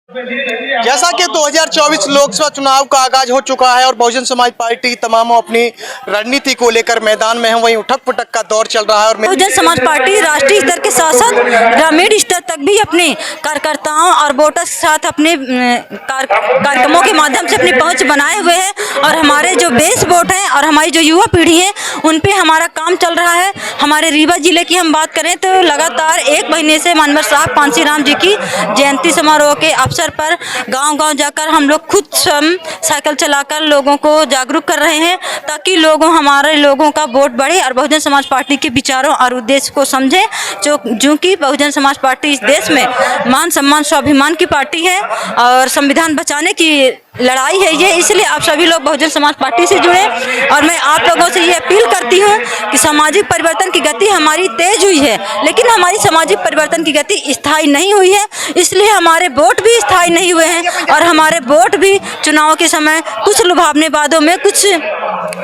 जैसा कि 2024 लोकसभा चुनाव का आगाज हो चुका है और बहुजन समाज पार्टी तमाम अपनी रणनीति को लेकर मैदान में है, वहीं उठक पुठक का दौर चल रहा है। और बहुजन समाज पार्टी राष्ट्रीय स्तर के साथ साथ ग्रामीण स्तर तक भी अपने कार्यकर्ताओं और वोटर्स के साथ अपने कार्यक्रमों के माध्यम से अपनी पहुंच बनाए हुए हैं। और हमारे जो बेस वोट हैं और हमारी जो युवा पीढ़ी है उन पे हमारा काम चल रहा है। हमारे रीवा जिले की हम बात करें तो लगातार 1 महीने से मानवर साहब पांसीराम जी की जयंती समारोह के अवसर पर गांव-गांव जाकर हम लोग खुद स्वयं साइकिल चलाकर लोगों को जागरूक कर रहे हैं, ताकि हमारे लोगों का वोट बढ़े और बहुजन समाज पार्टी के विचारों और उद्देश्य को समझें। जो कि बहुजन समाज पार्टी इस देश में मान सम्मान स्वाभिमान की पार्टी है और संविधान बचाने की लड़ाई है ये, इसलिए आप सभी लोग बहुजन समाज पार्टी से जुड़े। और मैं आप लोगों से ये अपील करती हूँ कि सामाजिक परिवर्तन की गति हमारी तेज हुई है, लेकिन हमारी सामाजिक परिवर्तन की गति स्थायी नहीं हुई है, इसलिए हमारे वोट भी स्थायी नहीं हुए हैं। और हमारे वोट भी चुनाव के समय कुछ लुभावने वादों में, कुछ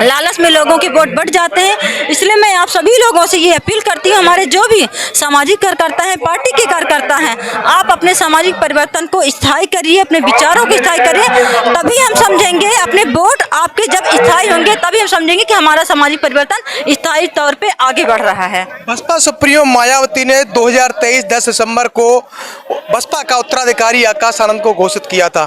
लालच में लोगों के वोट बढ़ जाते हैं। इसलिए मैं आप सभी लोगों से ये अपील करती हूँ, हमारे जो भी सामाजिक कार्यकर्ता हैं, पार्टी के कार्यकर्ता हैं, आप अपने सामाजिक परिवर्तन को स्थायी करिए, अपने विचारों को स्थायी करिए, तभी हम समझेंगे। अपने वोट आपके जब स्थायी होंगे तभी हम समझेंगे कि हमारा सामाजिक परिवर्तन स्थायी तौर पे आगे बढ़ रहा है। बसपा सुप्रीमो मायावती ने 2023 10 दिसंबर को बसपा का उत्तराधिकारी आकाश आनंद को घोषित किया था।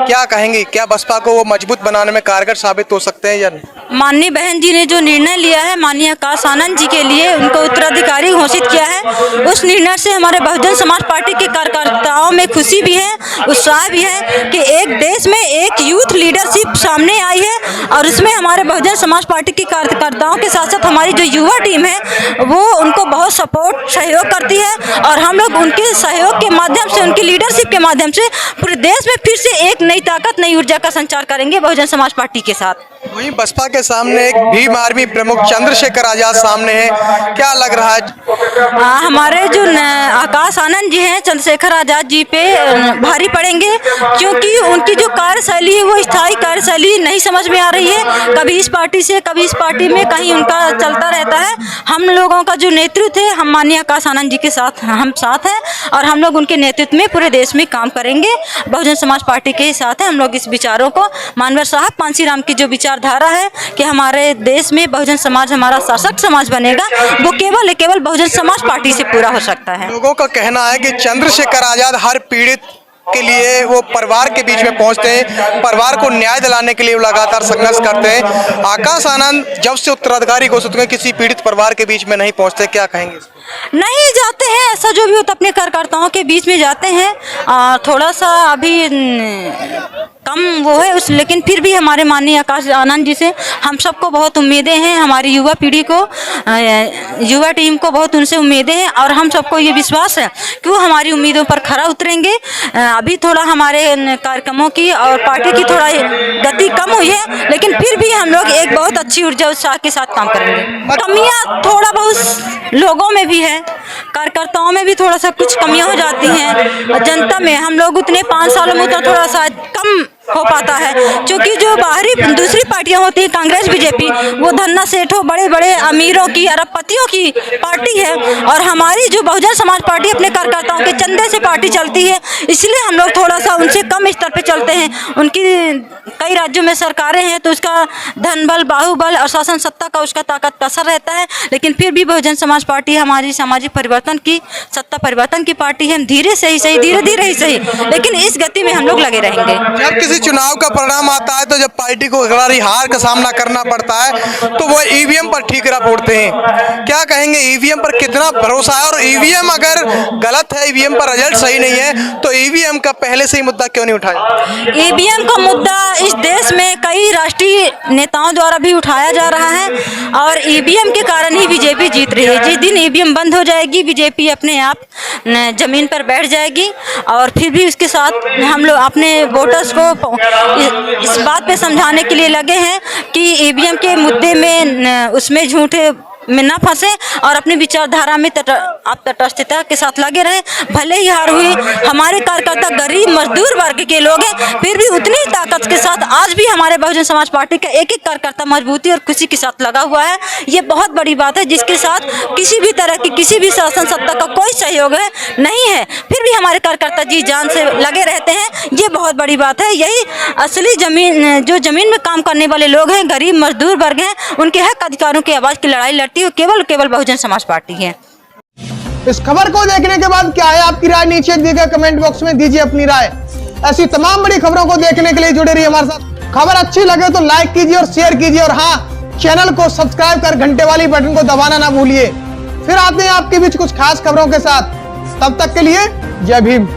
क्या कहेंगे, क्या बसपा को वो मजबूत बनाने में कारगर साबित हो सकते हैं या नहीं? माननीय बहन जी ने जो निर्णय लिया है, माननीय आकाश आनंद जी के लिए उनको उत्तराधिकारी घोषित किया है, उस निर्णय से हमारे बहुजन समाज पार्टी के कार्यकर्ताओं में खुशी भी है, उत्साह भी है कि एक देश में एक यूथ लीडरशिप सामने आई है। और उसमें हमारे बहुजन समाज पार्टी के कार्यकर्ताओं के साथ साथ हमारी जो युवा टीम है वो उनको बहुत सपोर्ट सहयोग करती है। और हम लोग उनके सहयोग के माध्यम से, उनकी लीडरशिप के माध्यम से पूरे देश में फिर से एक नई ताकत, नई ऊर्जा का संचार करेंगे बहुजन समाज पार्टी के साथ। वहीं बसपा के सामने एक भीम आर्मी प्रमुख चंद्रशेखर आजाद सामने है, क्या लग रहा है? हमारे जो आकाश आनंद जी हैं, चंद्रशेखर आजाद जी पे भारी पड़ेंगे, क्योंकि उनकी जो कार्यशैली है वो स्थायी कार्यशैली नहीं समझ में आ रही है। कभी इस पार्टी से, कभी इस पार्टी में, कहीं उनका चलता रहता है। हम लोगों का जो नेतृत्व है, हम माननीय आकाश आनंद जी के साथ हम साथ हैं और हम लोग उनके नेतृत्व में पूरे देश में काम करेंगे। बहुजन समाज पार्टी के साथ हैं हम लोग। इस विचारों को मानवर साहब पांसीराम की जो विचारधारा है कि हमारे देश में बहुजन समाज हमारा सशक्त समाज बनेगा, वो केवल बहुजन समाज पार्टी से पूरा हो सकता है। लोगों का कहना है कि चंद्रशेखर आजाद हर पीड़ित के लिए वो परिवार के बीच में पहुंचते हैं, परिवार को न्याय दिलाने के लिए वो लगातार संघर्ष करते हैं। आकाश आनंद जब से उत्तराधिकारी घोषित हुए किसी पीड़ित परिवार के बीच में नहीं पहुंचते, क्या कहेंगे? नहीं जाते हैं, ऐसा जो भी होता अपने कार्यकर्ताओं के बीच में जाते हैं। थोड़ा सा अभी कम वो है लेकिन फिर भी हमारे माननीय आकाश आनंद जी से हम सबको बहुत उम्मीदें हैं। हमारी युवा पीढ़ी को, युवा टीम को बहुत उनसे उम्मीदें हैं और हम सबको ये विश्वास है कि वो हमारी उम्मीदों पर खरा उतरेंगे। अभी थोड़ा हमारे कार्यक्रमों की और पार्टी की थोड़ा गति कम हुई है, लेकिन फिर भी हम लोग एक बहुत अच्छी ऊर्जा उत्साह के साथ काम करेंगे। कमियाँ थोड़ा बहुत लोगों में भी है, कार्यकर्ताओं में भी थोड़ा सा कुछ कमियाँ हो जाती हैं। जनता में हम लोग उतने 5 सालों में उतना थोड़ा सा कम हो पाता है, क्योंकि जो बाहरी दूसरी पार्टियां होती हैं, कांग्रेस बीजेपी, वो धन्ना सेठों, बड़े बड़े अमीरों की, अरबपतियों की पार्टी है। और हमारी जो बहुजन समाज पार्टी अपने कार्यकर्ताओं के चंदे से पार्टी चलती है, इसलिए हम लोग थोड़ा सा उनसे कम स्तर पे चलते हैं। उनकी कई राज्यों में सरकारें हैं तो उसका धन बल, बाहुबल और शासन सत्ता का उसका ताकत का असर रहता है, लेकिन फिर भी बहुजन समाज पार्टी हमारी सामाजिक परिवर्तन की, सत्ता परिवर्तन की पार्टी है। हम धीरे से ही सही, धीरे धीरे ही सही, लेकिन इस गति में हम लोग लगे रहेंगे। चुनाव का परिणाम आता है तो जब पार्टी को गहरी हार का सामना करना पड़ता है तो वो ईवीएम पर ठीकरा फोड़ते हैं। क्या कहेंगे, ईवीएम पर कितना भरोसा है? और ईवीएम अगर गलत है, ईवीएम पर रिजल्ट सही नहीं है, तो ईवीएम का पहले से ही मुद्दा क्यों नहीं उठाया? ईवीएम का मुद्दा इस देश में कई राष्ट्रीय नेताओं द्वारा भी उठाया जा रहा है और ईवीएम के कारण ही बीजेपी जीत रही है। जिस दिन ईवीएम बंद हो जाएगी, बीजेपी अपने आप जमीन पर बैठ जाएगी। और फिर भी उसके साथ हम लोग अपने वोटर्स को इस बात पे समझाने के लिए लगे हैं कि ईवीएम के मुद्दे में उसमें झूठे में न फंसे और अपनी विचारधारा में आप तटस्थता के साथ लगे रहे। भले ही हार हुई, हमारे कार्यकर्ता गरीब मजदूर वर्ग के लोग हैं, फिर भी उतनी ही ताकत के साथ आज भी हमारे बहुजन समाज पार्टी का एक एक कार्यकर्ता मजबूती और खुशी के साथ लगा हुआ है। ये बहुत बड़ी बात है, जिसके साथ किसी भी तरह की किसी भी शासन सत्ता का कोई सहयोग है नहीं है, फिर भी हमारे कार्यकर्ता जी जान से लगे रहते हैं। ये बहुत बड़ी बात है। यही असली जमीन में काम करने वाले लोग हैं, गरीब मजदूर वर्ग हैं, उनके हक अधिकारों की आवाज की लड़ाई लड़ती है केवल बहुजन समाज पार्टी है। इस खबर को देखने के बाद क्या है आपकी राय, नीचे दिए गए कमेंट बॉक्स में दीजिए अपनी राय। ऐसी तमाम बड़ी खबरों को देखने के लिए जुड़े रहिए हमारे साथ। खबर अच्छी लगे तो लाइक कीजिए और शेयर कीजिए, और हाँ, चैनल को सब्सक्राइब कर घंटे वाली बटन को दबाना ना भूलिए। फिर आते हैं आपके बीच कुछ खास खबरों के साथ, तब तक के लिए जय भीम।